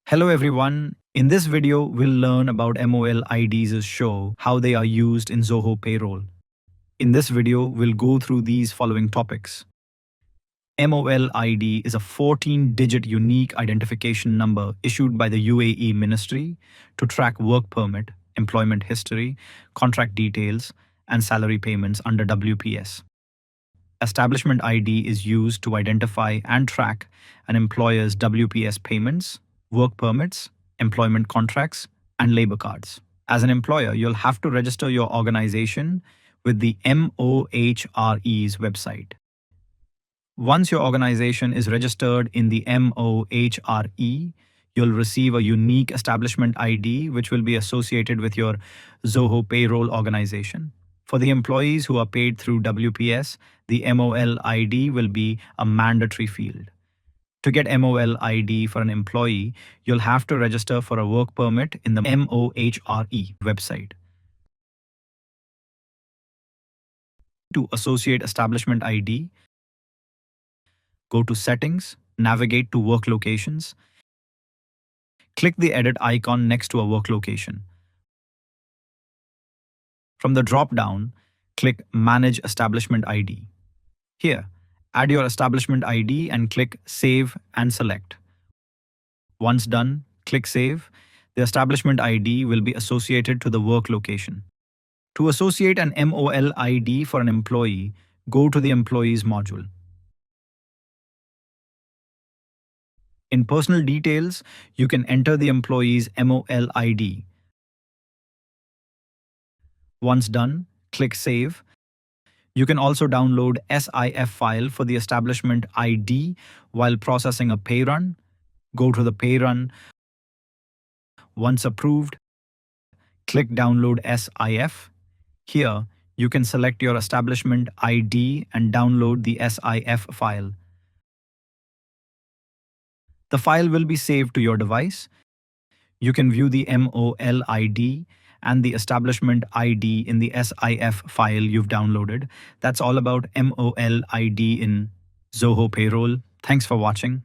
Hello everyone. In this video, we'll learn about MOL IDs show how they are used in Zoho Payroll. In this video, we'll go through these following topics. MOL ID is a 14-digit unique identification number issued by the UAE Ministry to track work permit, employment history, contract details, and salary payments under WPS. Establishment ID is used to identify and track an employer's WPS payments, work permits, employment contracts, and labor cards. As an employer, you'll have to register your organization with the MOHRE's website. Once your organization is registered in the MOHRE, you'll receive a unique establishment ID which will be associated with your Zoho Payroll organization. For the employees who are paid through WPS, the MOL ID will be a mandatory field. To get MOL ID for an employee, you'll have to register for a work permit in the MOHRE website. To associate establishment ID, go to Settings, navigate to Work Locations, click the edit icon next to a work location. From the drop-down, click Manage Establishment ID. Here, add your establishment ID and click Save and select. Once done, click Save. The establishment ID will be associated to the work location. To associate an MOL ID for an employee, go to the Employees module. In Personal Details, you can enter the employee's MOL ID. Once done, click Save. You can also download SIF file for the establishment ID while processing a pay run. Go to the pay run. Once approved, click Download SIF. Here, you can select your establishment ID and download the SIF file. The file will be saved to your device. You can view the MOL ID and the establishment ID in the SIF file you've downloaded. That's all about MOL ID in Zoho Payroll. Thanks for watching.